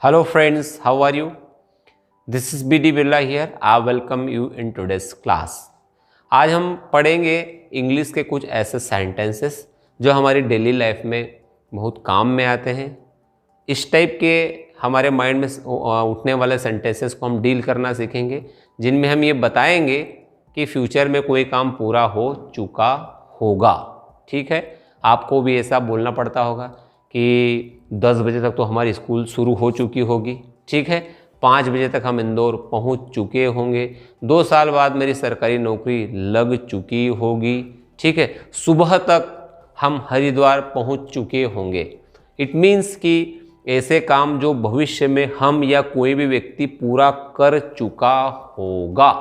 Hello friends, how are you? This is BD Birla here. I welcome you in today's class. आज हम पढ़ेंगे English के कुछ ऐसे सेंटेंसेस जो हमारी डेली लाइफ में बहुत काम में आते हैं। इस टाइप के हमारे माइंड में उठने वाले सेंटेंसेस को हम डील करना सीखेंगे, जिनमें हम ये बताएंगे कि फ्यूचर में कोई काम पूरा हो चुका होगा। ठीक है, आपको भी ऐसा बोलना पड़ता होगा कि 10 बजे तक तो हमारी स्कूल शुरू हो चुकी होगी। ठीक है, 5 बजे तक हम इंदौर पहुंच चुके होंगे। 2 साल बाद मेरी सरकारी नौकरी लग चुकी होगी। ठीक है, सुबह तक हम हरिद्वार पहुंच चुके होंगे। इट मीन्स कि ऐसे काम जो भविष्य में हम या कोई भी व्यक्ति पूरा कर चुका होगा,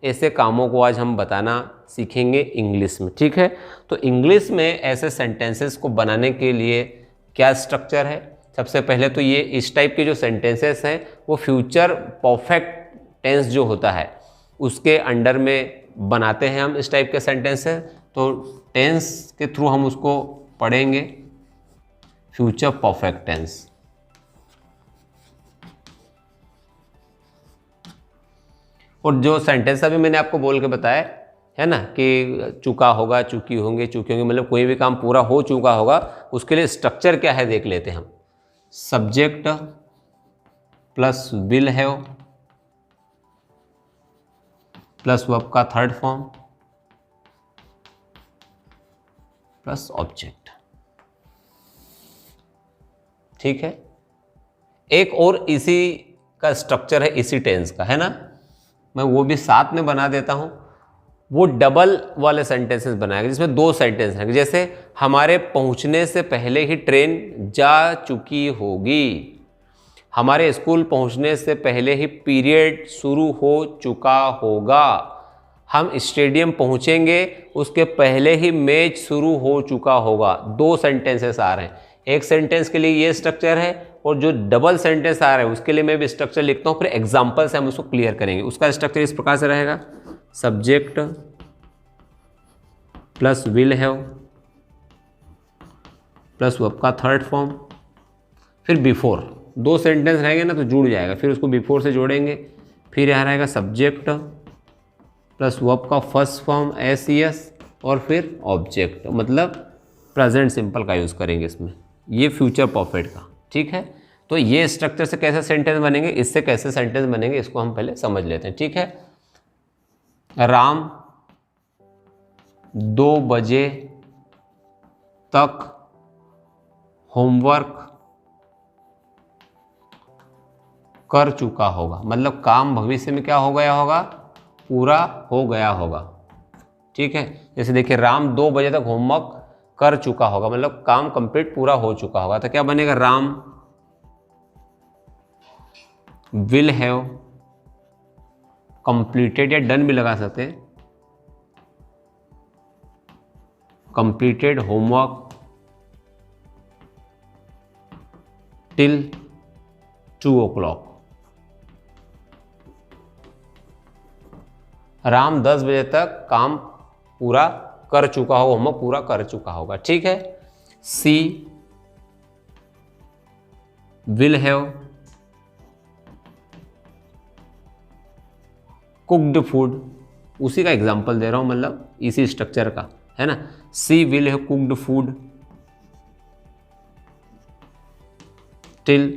ऐसे कामों को आज हम बताना सीखेंगे इंग्लिश में। ठीक है, तो इंग्लिश में ऐसे सेंटेंसेस को बनाने के लिए क्या स्ट्रक्चर है? सबसे पहले तो ये इस टाइप के जो सेंटेंसेस हैं वो फ्यूचर परफेक्ट टेंस जो होता है उसके अंडर में बनाते हैं हम इस टाइप के सेंटेंसेस। तो टेंस के थ्रू हम उसको पढ़ेंगे, फ्यूचर परफेक्ट टेंस। और जो सेंटेंस अभी मैंने आपको बोल के बताया है ना कि चुका होगा, चुकी होंगे, चुके होंगे, मतलब कोई भी काम पूरा हो चुका होगा, उसके लिए स्ट्रक्चर क्या है देख लेते हैं हम। Subject plus will have plus verb का थर्ड फॉर्म प्लस ऑब्जेक्ट। ठीक है, एक और इसी का स्ट्रक्चर है, इसी टेंस का है ना, मैं वो भी साथ में बना देता हूं। वो डबल वाले सेंटेंसेस बनाएगा जिसमें 2 सेंटेंस रहेंगे। जैसे हमारे पहुंचने से पहले ही ट्रेन जा चुकी होगी, हमारे स्कूल पहुंचने से पहले ही पीरियड शुरू हो चुका होगा, हम स्टेडियम पहुंचेंगे उसके पहले ही मैच शुरू हो चुका होगा। 2 सेंटेंसेस आ रहे हैं। एक सेंटेंस के लिए ये स्ट्रक्चर है और जो डबल सेंटेंस आ रहा है उसके लिए मैं भी स्ट्रक्चर लिखता हूँ, फिर एग्जाम्पल से हम उसको क्लियर करेंगे। उसका स्ट्रक्चर इस प्रकार से रहेगा, subject plus will have plus verb का थर्ड फॉर्म फिर बिफोर। 2 सेंटेंस रहेंगे ना तो जुड़ जाएगा, फिर उसको बिफोर से जोड़ेंगे। फिर यहाँ रहेगा सब्जेक्ट प्लस वर्ब का फर्स्ट फॉर्म एस और फिर ऑब्जेक्ट, मतलब प्रेजेंट सिंपल का यूज़ करेंगे इसमें, ये फ्यूचर परफेक्ट का। ठीक है, तो ये स्ट्रक्चर से कैसे सेंटेंस बनेंगे, इससे कैसे सेंटेंस बनेंगे, इसको हम पहले समझ लेते हैं। ठीक है, राम 2 बजे तक होमवर्क कर चुका होगा, मतलब काम भविष्य में क्या हो गया होगा, पूरा हो गया होगा। ठीक है, जैसे देखिए राम 2 बजे तक होमवर्क कर चुका होगा, मतलब काम कंप्लीट पूरा हो चुका होगा। तो क्या बनेगा, राम विल हैव कंप्लीटेड, या डन भी लगा सकते हैं, completed homework till 2 o'clock। Ram 10 बजे तक काम पूरा कर चुका होगा, होमवर्क पूरा कर चुका होगा। ठीक है, सी विल हैव कुक्ड फूड, उसी का एग्जांपल दे रहा हूं, मतलब इसी स्ट्रक्चर का है ना। She will have cooked food till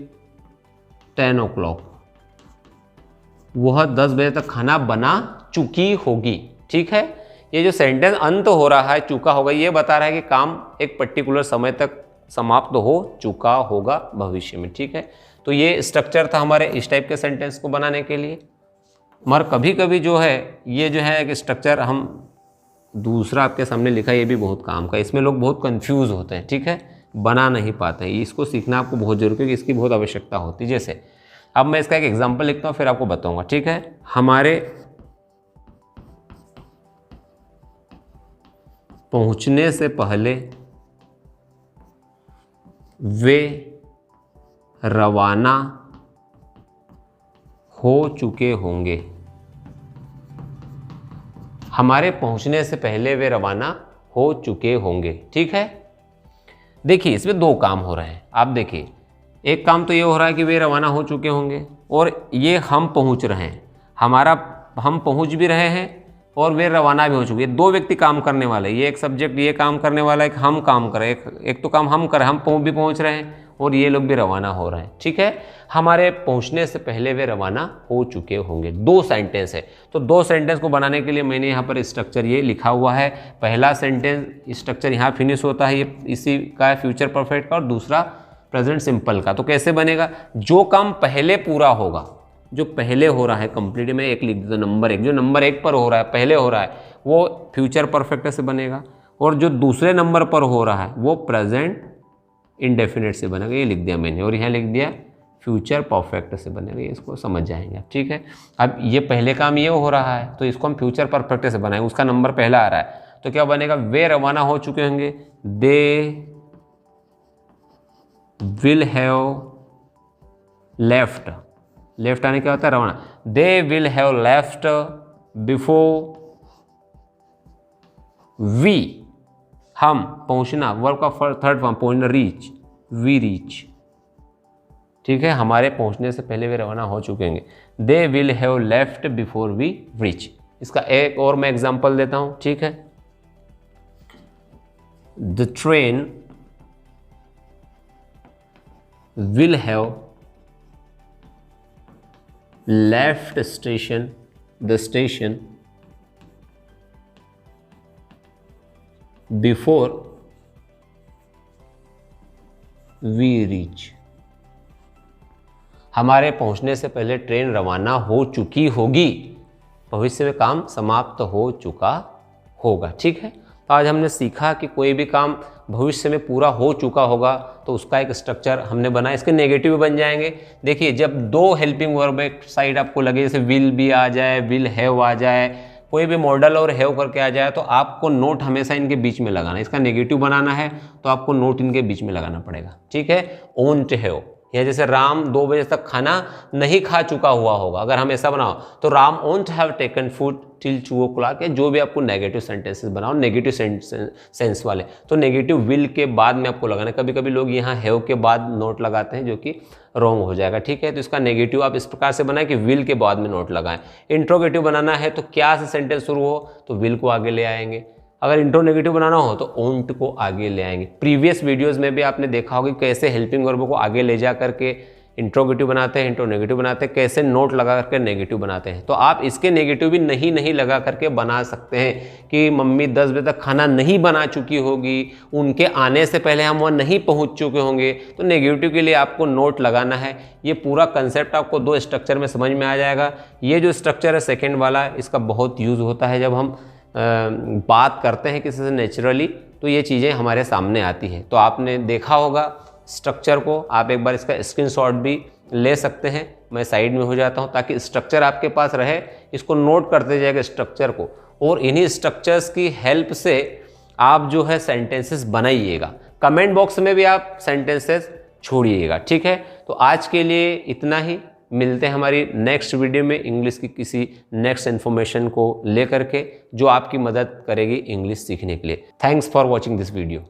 10 o'clock, वह 10 बजे तक खाना बना चुकी होगी। ठीक है, ये जो सेंटेंस अंत हो रहा है चुका होगा, ये बता रहा है कि काम एक पर्टिकुलर समय तक समाप्त हो चुका होगा भविष्य में। ठीक है, तो ये स्ट्रक्चर था हमारे इस टाइप के सेंटेंस को बनाने के लिए। मगर कभी कभी जो है ये जो है एक स्ट्रक्चर हम दूसरा आपके सामने लिखा, ये भी बहुत काम का, इसमें लोग बहुत कंफ्यूज होते हैं। ठीक है, बना नहीं पाते हैं, इसको सीखना आपको बहुत जरूरी है क्योंकि इसकी बहुत आवश्यकता होती है। जैसे अब मैं इसका एक एग्जाम्पल लिखता हूँ फिर आपको बताऊंगा। ठीक है, हमारे पहुंचने से पहले वे रवाना हो चुके होंगे, हमारे पहुंचने से पहले वे रवाना हो चुके होंगे। ठीक है, देखिए इसमें 2 काम हो रहे हैं। आप देखिए एक काम तो ये हो रहा है कि वे रवाना हो चुके होंगे और ये हम पहुंच रहे हैं, हम पहुंच भी रहे हैं और वे रवाना भी हो चुके हैं। दो व्यक्ति काम करने वाले, ये एक सब्जेक्ट ये काम करने वाला, एक हम काम कर रहे हैं, एक तो काम हम कर रहे हैं, हम भी पहुंच रहे हैं और ये लोग भी रवाना हो रहे हैं। ठीक है, हमारे पहुंचने से पहले वे रवाना हो चुके होंगे। दो सेंटेंस है, तो दो सेंटेंस को बनाने के लिए मैंने यहाँ पर स्ट्रक्चर ये लिखा हुआ है। पहला सेंटेंस स्ट्रक्चर यहाँ फिनिश होता है, ये इसी का है फ्यूचर परफेक्ट का, और दूसरा प्रेजेंट सिंपल का। तो कैसे बनेगा, जो काम पहले पूरा होगा, जो पहले हो रहा है कंप्लीट में एक लिख दो नंबर एक, जो नंबर एक पर हो रहा है पहले हो रहा है वो फ्यूचर परफेक्ट से बनेगा, और जो दूसरे नंबर पर हो रहा है वो प्रेजेंट इंडेफिनिट से बनेगा। ये लिख दिया मैंने, और यहाँ लिख दिया फ्यूचर परफेक्ट से बनेगा। ये इसको समझ जाएंगे आप। ठीक है, अब ये पहले काम ये हो रहा है तो इसको हम फ्यूचर परफेक्ट से बनाएंगे, उसका नंबर पहला आ रहा है तो क्या बनेगा, वे रवाना हो चुके होंगे, they will have left. Left आने क्या होता है, रवाना। They will have left before we, हम पहुंचना, वर्ब का थर्ड फॉर्म पहुंचना, रीच, वी रीच। ठीक है, हमारे पहुंचने से पहले वे रवाना हो चुके होंगे। They will have left before we reach. इसका एक और मैं एग्जांपल देता हूं। ठीक है, the train will have left the station before we reach। हमारे पहुंचने से पहले ट्रेन रवाना हो चुकी होगी, भविष्य में काम समाप्त हो चुका होगा। ठीक है, तो आज हमने सीखा कि कोई भी काम भविष्य में पूरा हो चुका होगा तो उसका एक स्ट्रक्चर हमने बनाया। इसके नेगेटिव बन जाएंगे। देखिए, जब दो हेल्पिंग वर्ब एक साइड आपको लगे, जैसे विल भी आ जाए, विल हैव आ जाए, कोई भी मॉडल और हैव करके आ जाए, तो आपको नोट हमेशा इनके बीच में लगाना है। इसका नेगेटिव बनाना है तो आपको नोट इनके बीच में लगाना पड़ेगा। ठीक है, ओंट हैव, या जैसे राम 2 बजे तक खाना नहीं खा चुका हुआ होगा, अगर हम ऐसा बनाओ तो Ram won't have taken food till 2 o'clock। या जो भी आपको नेगेटिव सेंटेंसेस बनाओ, नेगेटिव सेंस वाले, तो नेगेटिव विल के बाद में आपको लगाना है। कभी कभी लोग यहाँ हैव के बाद नोट लगाते हैं जो कि रॉन्ग हो जाएगा। ठीक है, तो इसका नेगेटिव आप इस प्रकार से बनाएं कि विल के बाद में नोट लगाएं। इंट्रोगेटिव बनाना है तो क्या से सेंटेंस शुरू हो तो विल को आगे ले आएंगे, अगर इंट्रोनेगेटिव बनाना हो तो ओंट को आगे ले आएंगे। प्रीवियस वीडियोस में भी आपने देखा होगा कैसे हेल्पिंग वर्ब को आगे ले जा करके इंट्रोगेटिव बनाते हैं, इंट्रोनेगेटिव बनाते हैं, कैसे नोट लगा करके नेगेटिव बनाते हैं। तो आप इसके नेगेटिव भी नहीं लगा करके बना सकते हैं कि मम्मी 10 बजे तक खाना नहीं बना चुकी होगी, उनके आने से पहले हम वहाँ नहीं पहुँच चुके होंगे, तो नेगेटिव के लिए आपको नोट लगाना है। ये पूरा कंसेप्ट आपको 2 स्ट्रक्चर में समझ में आ जाएगा। ये जो स्ट्रक्चर है सेकेंड वाला, इसका बहुत यूज़ होता है जब हम बात करते हैं किसी से नेचुरली, तो ये चीज़ें हमारे सामने आती हैं। तो आपने देखा होगा स्ट्रक्चर को, आप एक बार इसका स्क्रीनशॉट भी ले सकते हैं। मैं साइड में हो जाता हूँ ताकि स्ट्रक्चर आपके पास रहे, इसको नोट करते जाएगा स्ट्रक्चर को, और इन्हीं स्ट्रक्चर्स की हेल्प से आप जो है सेंटेंसेस बनाइएगा। कमेंट बॉक्स में भी आप सेंटेंसेस छोड़िएगा। ठीक है, तो आज के लिए इतना ही। मिलते हैं हमारी नेक्स्ट वीडियो में इंग्लिश की किसी नेक्स्ट इन्फॉर्मेशन को लेकर के, जो आपकी मदद करेगी इंग्लिश सीखने के लिए। Thanks for watching this video.